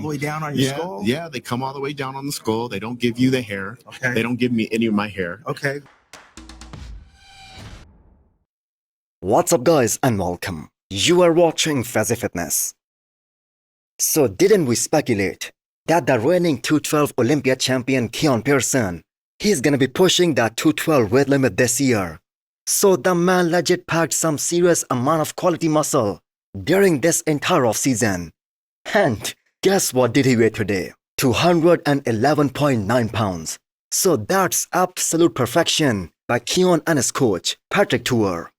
the way down on your skull? Yeah, they come all the way down on the skull. They don't give you the hair. Okay. They don't give me any of my hair. Okay. What's up guys and welcome. You are watching Fazi Fitness. So didn't we speculate that the reigning 212 Olympia champion Keone, he's gonna be pushing that 212 weight limit this year. So the man legit packed some serious amount of quality muscle during this entire off-season. And guess what did he weigh today? 211.9 pounds. So that's absolute perfection by Keone and his coach, Patrick Tour.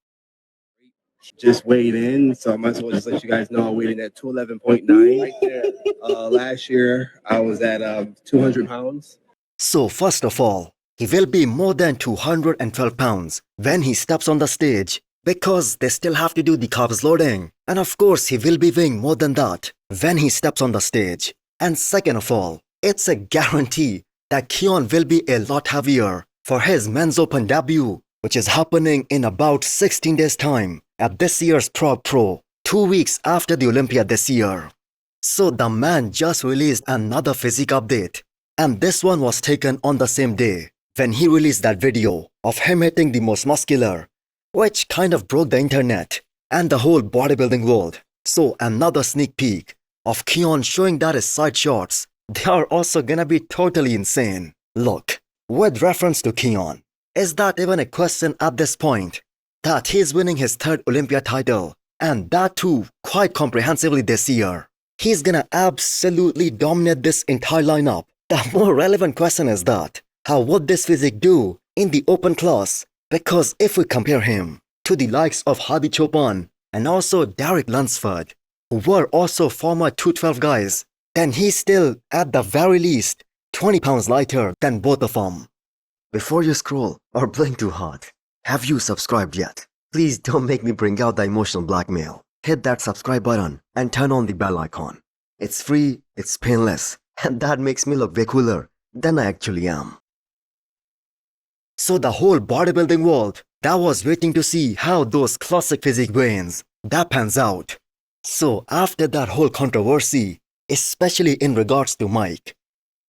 Just weighed in, so I might as well just let you guys know I weighed in at 211.9 right there. Last year I was at 200 pounds. So first of all, he will be more than 212 pounds when he steps on the stage because they still have to do the carbs loading. And of course he will be weighing more than that when he steps on the stage. And second of all, it's a guarantee that Keone will be a lot heavier for his men's open debut, which is happening in about 16 days time at this year's Pro, 2 weeks after the Olympia this year. So the man just released another physique update, and this one was taken on the same day when he released that video of him hitting the most muscular, which kind of broke the internet and the whole bodybuilding world. So another sneak peek of Keone showing that his side shots, they are also gonna be totally insane. Look, with reference to Keone, is that even a question at this point? That he's winning his third Olympia title, and that too quite comprehensively this year. He's gonna absolutely dominate this entire lineup. The more relevant question is that, how would this physique do in the open class? Because if we compare him to the likes of Hadi Chopin and also Derek Lunsford, who were also former 212 guys, then he's still at the very least 20 pounds lighter than both of them. Before you scroll or blink too hard, have you subscribed yet? Please don't make me bring out the emotional blackmail. Hit that subscribe button and turn on the bell icon. It's free, it's painless, and that makes me look way cooler than I actually am. So the whole bodybuilding world that was waiting to see how those classic physique brains that pans out. So after that whole controversy, especially in regards to Mike,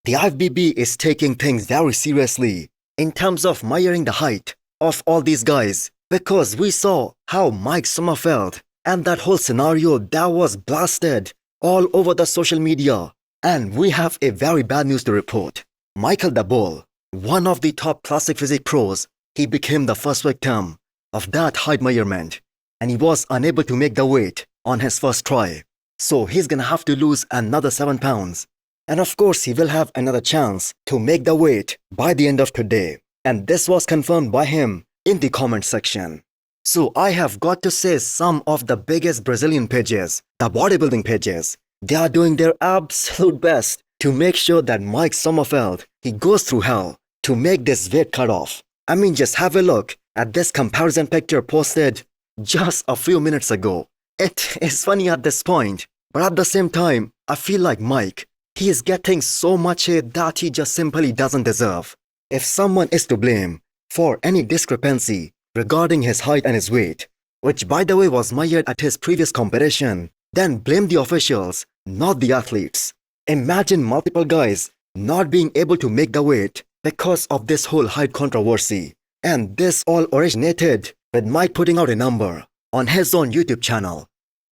the IFBB is taking things very seriously in terms of measuring the height of all these guys, because we saw how Mike Sommerfeld and that whole scenario that was blasted all over the social media. And we have a very bad news to report. Michael the Bull, one of the top classic physique pros, he became the first victim of that height measurement, and he was unable to make the weight on his first try. So he's gonna have to lose another 7 pounds. And of course he will have another chance to make the weight by the end of today. And this was confirmed by him in the comment section. So I have got to say some of the biggest Brazilian pages, the bodybuilding pages, they are doing their absolute best to make sure that Mike Sommerfeld, he goes through hell to make this weight cut off. I mean, just have a look at this comparison picture posted just a few minutes ago. It is funny at this point, but at the same time, I feel like Mike, he is getting so much hate that he just simply doesn't deserve. If someone is to blame for any discrepancy regarding his height and his weight, which by the way was measured at his previous competition, then blame the officials, not the athletes. Imagine multiple guys not being able to make the weight because of this whole height controversy. And this all originated with Mike putting out a number on his own YouTube channel.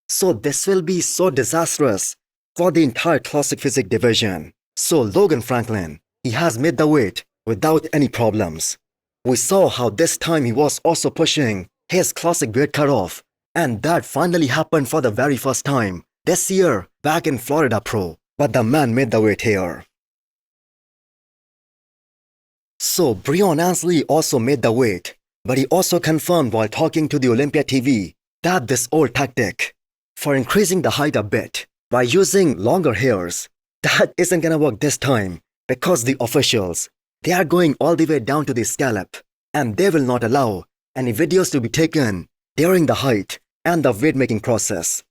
So this will be so disastrous for the entire classic physique division. So Logan Franklin, he has made the weight without any problems. We saw how this time he was also pushing his classic weight cutoff, and that finally happened for the very first time this year back in Florida Pro, but the man made the weight here. So Breon Ansley also made the weight, but he also confirmed while talking to the Olympia TV that this old tactic for increasing the height a bit by using longer hairs, that isn't gonna work this time because the officials, they are going all the way down to the scalp, and they will not allow any videos to be taken during the height and the weight making process.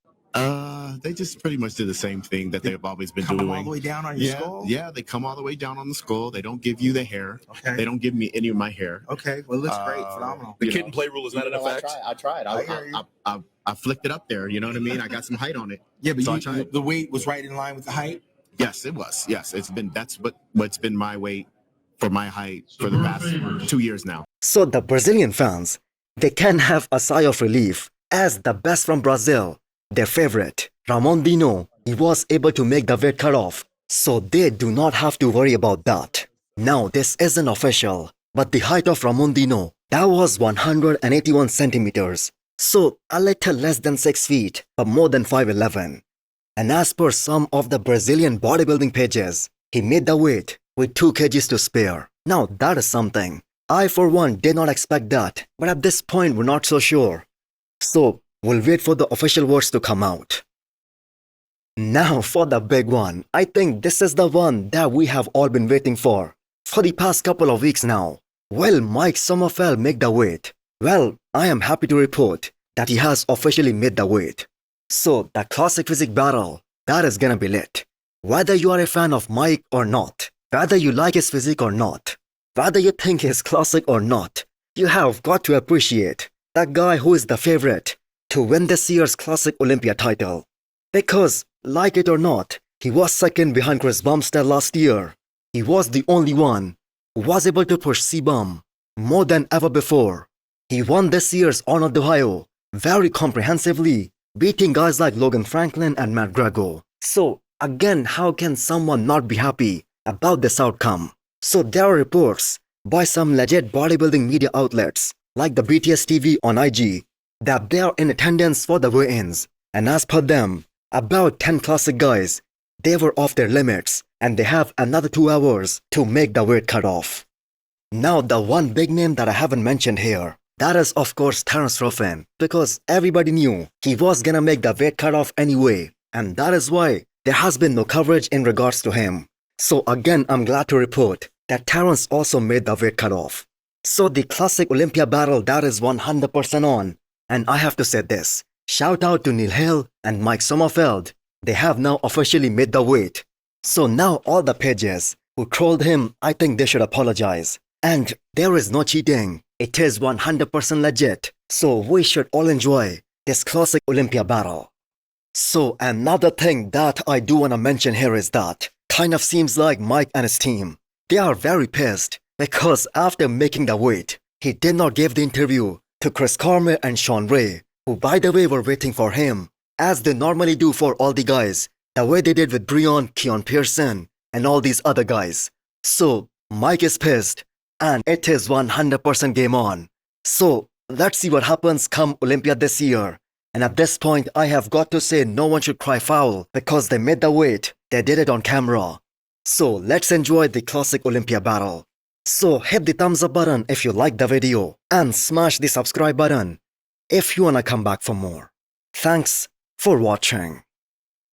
They just pretty much do the same thing that they've always been doing. All the way down on your skull? Yeah, they come all the way down on the skull. They don't give you the hair. Okay. They don't give me any of my hair. Okay, well, it looks great, phenomenal. The kid and play rule is not in effect. I tried. I flicked it up there. You know what I mean? I got some height on it. Yeah, but So I tried. the weight was right in line with the height? Yes, it was. Yes, that's what's been my weight for my height for the past 2 years now. So the Brazilian fans, they can have a sigh of relief as the best from Brazil, their favorite, Ramondino, he was able to make the weight cutoff. So they do not have to worry about that. Now this isn't official, but the height of Ramondino, that was 181 centimeters. So a little less than 6 feet, but more than 5'11". And as per some of the Brazilian bodybuilding pages, he made the weight with 2 kgs to spare. Now that is something. I for one did not expect that, but at this point we're not so sure. So we'll wait for the official words to come out. Now for the big one. I think this is the one that we have all been waiting for the past couple of weeks now. Will Mike Sommerfeld make the weight? Well, I am happy to report that he has officially made the weight. So the classic physique battle, that is gonna be lit. Whether you are a fan of Mike or not, whether you like his physique or not, whether you think he's classic or not, you have got to appreciate that guy who is the favorite to win this year's Classic Olympia title. Because, like it or not, he was second behind Chris Bumstead last year. He was the only one who was able to push C-Bum more than ever before. He won this year's Honor Ohio very comprehensively, beating guys like Logan Franklin and Matt Grego. So, again, how can someone not be happy about this outcome? So there are reports by some legit bodybuilding media outlets like the BTS TV on IG that they are in attendance for the weigh-ins, and as per them, about 10 classic guys, they were off their limits and they have another 2 hours to make the weight cutoff. Now the one big name that I haven't mentioned here, that is of course Terence Ruffin, because everybody knew he was gonna make the weight cutoff anyway, and that is why there has been no coverage in regards to him. So again, I'm glad to report that Terence also made the weight cutoff. So the Classic Olympia battle, that is 100% on. And I have to say this, shout out to Neil Hill and Mike Sommerfeld. They have now officially made the weight. So now all the pages who trolled him, I think they should apologize. And there is no cheating. It is 100% legit. So we should all enjoy this Classic Olympia battle. So another thing that I do want to mention here is that kind of seems like Mike and his team, they are very pissed because after making the weight, he did not give the interview to Chris Cormier and Sean Ray, who by the way were waiting for him, as they normally do for all the guys, the way they did with Breon, Keone Pearson, and all these other guys. So Mike is pissed, and it is 100% game on. So let's see what happens come Olympia this year. And at this point, I have got to say no one should cry foul because they made the weight, they did it on camera. So let's enjoy the Classic Olympia battle. So hit the thumbs up button if you liked the video and smash the subscribe button if you wanna come back for more. Thanks for watching.